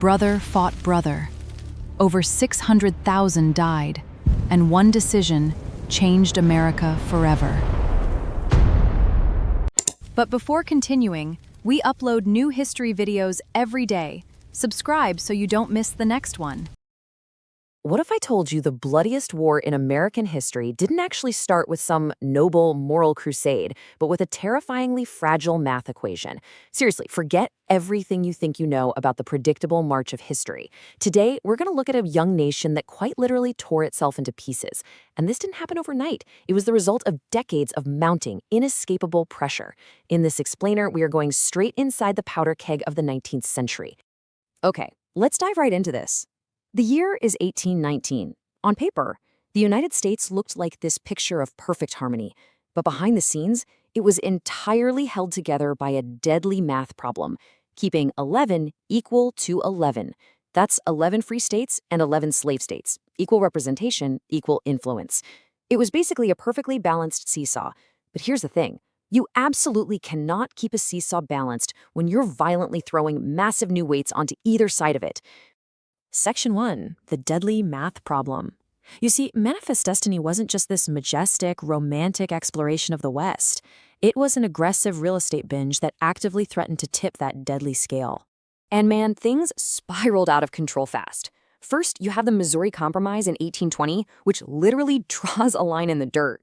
Brother fought brother. Over 600,000 died, and one decision changed America forever. But before continuing, we upload new history videos every day. Subscribe so you don't miss the next one. What if I told you the bloodiest war in American history didn't actually start with some noble moral crusade, but with a terrifyingly fragile math equation? Seriously, forget everything you think you know about the predictable march of history. Today, we're going to look at a young nation that quite literally tore itself into pieces. And this didn't happen overnight. It was the result of decades of mounting, inescapable pressure. In this explainer, we are going straight inside the powder keg of the 19th century. Okay, let's dive right into this. The year is 1819. On paper, the United States looked like this picture of perfect harmony, but behind the scenes, it was entirely held together by a deadly math problem, keeping 11 equal to 11. That's 11 free states and 11 slave states. Equal representation, equal influence. It was basically a perfectly balanced seesaw. But here's the thing. You absolutely cannot keep a seesaw balanced when you're violently throwing massive new weights onto either side of it. Section 1, the deadly math problem. You see, Manifest Destiny wasn't just this majestic, romantic exploration of the West. It was an aggressive real estate binge that actively threatened to tip that deadly scale. And man, things spiraled out of control fast. First, you have the Missouri Compromise in 1820, which literally draws a line in the dirt.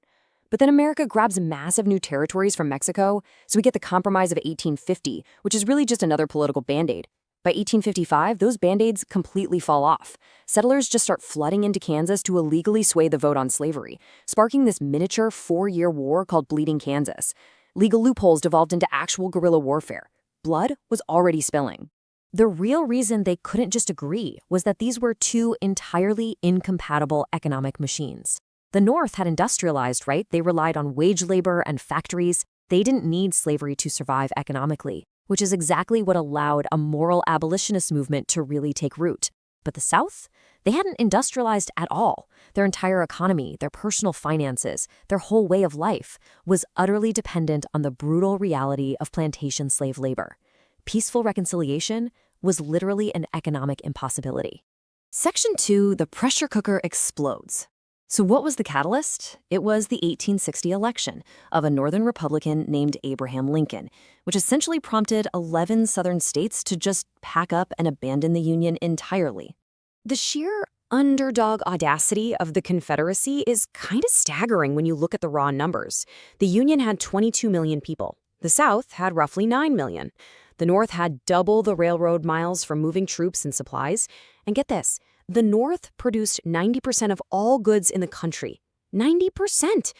But then America grabs massive new territories from Mexico, so we get the Compromise of 1850, which is really just another political band-aid. By 1855, those band-aids completely fall off. Settlers just start flooding into Kansas to illegally sway the vote on slavery, sparking this miniature 4-year war called Bleeding Kansas. Legal loopholes devolved into actual guerrilla warfare. Blood was already spilling. The real reason they couldn't just agree was that these were two entirely incompatible economic machines. The North had industrialized, right? They relied on wage labor and factories. They didn't need slavery to survive economically, which is exactly what allowed a moral abolitionist movement to really take root. But the South? They hadn't industrialized at all. Their entire economy, their personal finances, their whole way of life was utterly dependent on the brutal reality of plantation slave labor. Peaceful reconciliation was literally an economic impossibility. Section 2, the pressure cooker explodes. So what was the catalyst? It was the 1860 election of a Northern Republican named Abraham Lincoln, which essentially prompted 11 Southern states to just pack up and abandon the Union entirely. The sheer underdog audacity of the Confederacy is kind of staggering when you look at the raw numbers. The Union had 22 million people. The South had roughly 9 million. The North had double the railroad miles for moving troops and supplies. And get this. The North produced 90% of all goods in the country. 90%!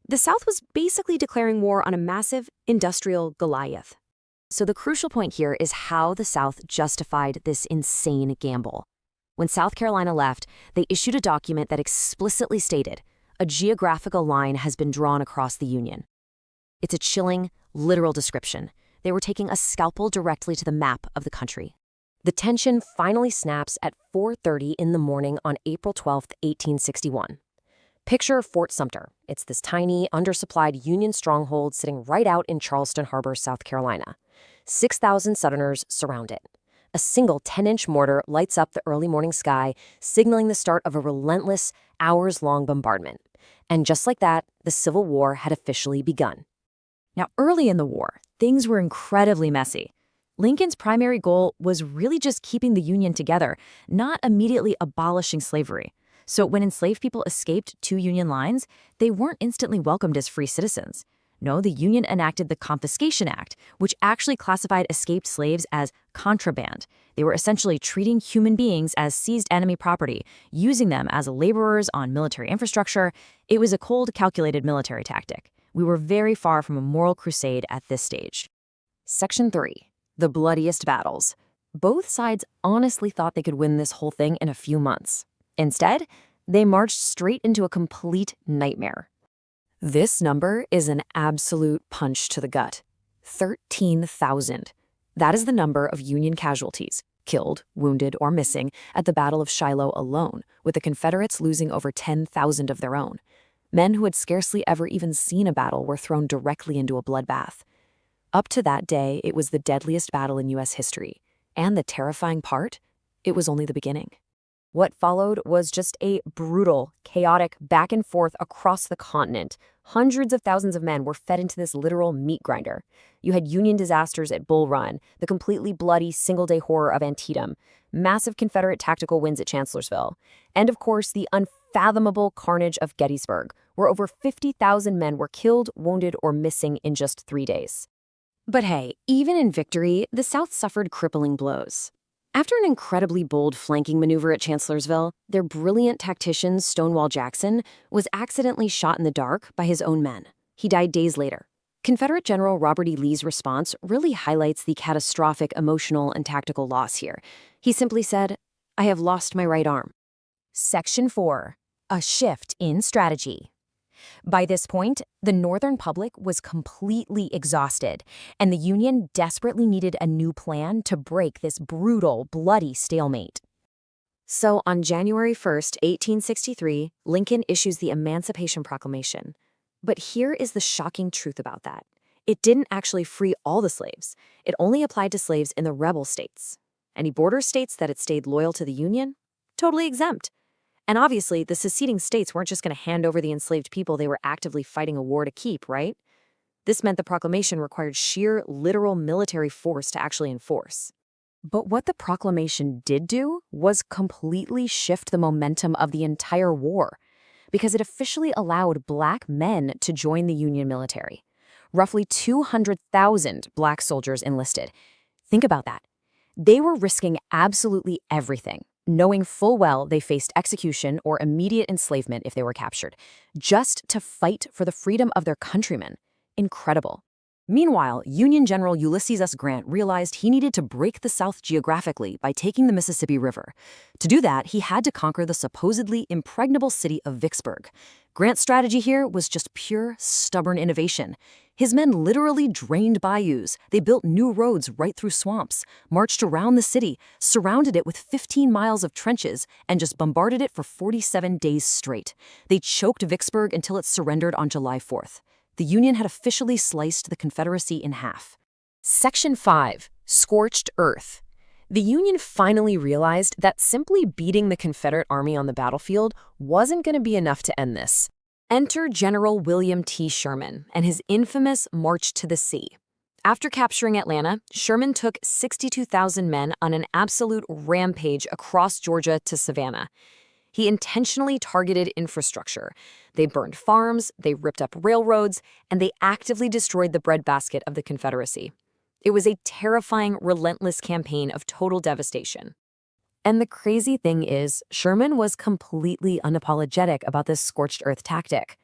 The South was basically declaring war on a massive industrial Goliath. So the crucial point here is how the South justified this insane gamble. When South Carolina left, they issued a document that explicitly stated, a geographical line has been drawn across the Union. It's a chilling, literal description. They were taking a scalpel directly to the map of the country. The tension finally snaps at 4:30 in the morning on April 12, 1861. Picture Fort Sumter. It's this tiny, undersupplied Union stronghold sitting right out in Charleston Harbor, South Carolina. 6,000 Southerners surround it. A single 10-inch mortar lights up the early morning sky, signaling the start of a relentless, hours-long bombardment. And just like that, the Civil War had officially begun. Now, early in the war, things were incredibly messy. Lincoln's primary goal was really just keeping the Union together, not immediately abolishing slavery. So when enslaved people escaped two Union lines, they weren't instantly welcomed as free citizens. No, the Union enacted the Confiscation Act, which actually classified escaped slaves as contraband. They were essentially treating human beings as seized enemy property, using them as laborers on military infrastructure. It was a cold, calculated military tactic. We were very far from a moral crusade at this stage. Section 3. The bloodiest battles. Both sides honestly thought they could win this whole thing in a few months. Instead, they marched straight into a complete nightmare. This number is an absolute punch to the gut. 13,000. That is the number of Union casualties, killed, wounded, or missing, at the Battle of Shiloh alone, with the Confederates losing over 10,000 of their own. Men who had scarcely ever even seen a battle were thrown directly into a bloodbath. Up to that day, it was the deadliest battle in U.S. history. And the terrifying part? it was only the beginning. What followed was just a brutal, chaotic back and forth across the continent. Hundreds of thousands of men were fed into this literal meat grinder. You had Union disasters at Bull Run, the completely bloody single-day horror of Antietam, massive Confederate tactical wins at Chancellorsville, and of course the unfathomable carnage of Gettysburg, where over 50,000 men were killed, wounded, or missing in just 3 days. But hey, even in victory, the South suffered crippling blows. After an incredibly bold flanking maneuver at Chancellorsville, their brilliant tactician Stonewall Jackson was accidentally shot in the dark by his own men. He died days later. Confederate General Robert E. Lee's response really highlights the catastrophic emotional and tactical loss here. He simply said, "I have lost my right arm." Section 4. A shift in strategy. By this point, the Northern public was completely exhausted, and the Union desperately needed a new plan to break this brutal, bloody stalemate. So on January 1st, 1863, Lincoln issues the Emancipation Proclamation. But here is the shocking truth about that. It didn't actually free all the slaves. It only applied to slaves in the rebel states. Any border states that had stayed loyal to the Union? Totally exempt. And obviously, the seceding states weren't just going to hand over the enslaved people they were actively fighting a war to keep, right? This meant the proclamation required sheer, literal military force to actually enforce. But what the proclamation did do was completely shift the momentum of the entire war, because it officially allowed Black men to join the Union military. Roughly 200,000 Black soldiers enlisted. Think about that. They were risking absolutely everything, knowing full well they faced execution or immediate enslavement if they were captured, just to fight for the freedom of their countrymen. Incredible. Meanwhile, Union General Ulysses S. Grant realized he needed to break the South geographically by taking the Mississippi River. To do that, he had to conquer the supposedly impregnable city of Vicksburg. Grant's strategy here was just pure, stubborn innovation. His men literally drained bayous. They built new roads right through swamps, marched around the city, surrounded it with 15 miles of trenches, and just bombarded it for 47 days straight. They choked Vicksburg until it surrendered on July 4th. The Union had officially sliced the Confederacy in half. Section 5. Scorched Earth. The Union finally realized that simply beating the Confederate Army on the battlefield wasn't going to be enough to end this. Enter General William T. Sherman and his infamous March to the Sea. After capturing Atlanta, Sherman took 62,000 men on an absolute rampage across Georgia to Savannah. He intentionally targeted infrastructure. They burned farms, they ripped up railroads, and they actively destroyed the breadbasket of the Confederacy. It was a terrifying, relentless campaign of total devastation. And the crazy thing is, Sherman was completely unapologetic about this scorched earth tactic.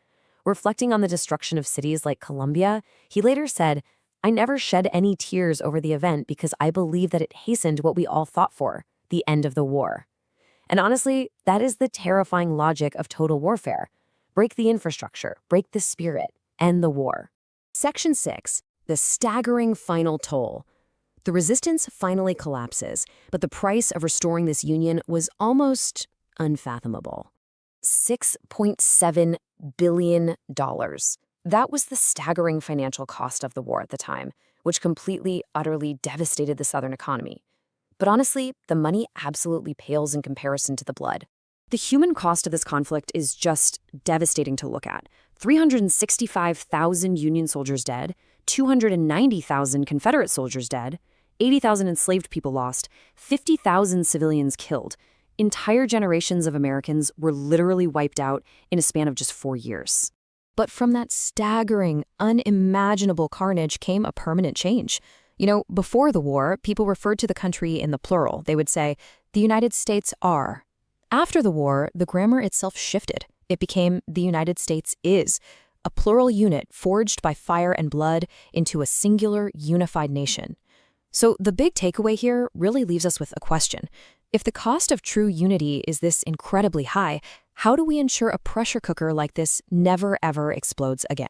Reflecting on the destruction of cities like Columbia, he later said, "I never shed any tears over the event because I believe that it hastened what we all fought for, the end of the war." And honestly, that is the terrifying logic of total warfare. Break the infrastructure, break the spirit, end the war. Section 6. The staggering final toll. The resistance finally collapses, but the price of restoring this union was almost unfathomable. $6.7 billion. That was the staggering financial cost of the war at the time, which completely, utterly devastated the Southern economy. But honestly, the money absolutely pales in comparison to the blood. The human cost of this conflict is just devastating to look at. 365,000 Union soldiers dead, 290,000 Confederate soldiers dead, 80,000 enslaved people lost, 50,000 civilians killed. Entire generations of Americans were literally wiped out in a span of just 4 years. But from that staggering, unimaginable carnage came a permanent change. Before the war, people referred to the country in the plural. They would say, "The United States are." After the war, the grammar itself shifted. It became "the United States is," a plural unit forged by fire and blood into a singular, unified nation. So the big takeaway here really leaves us with a question. If the cost of true unity is this incredibly high, how do we ensure a pressure cooker like this never ever explodes again?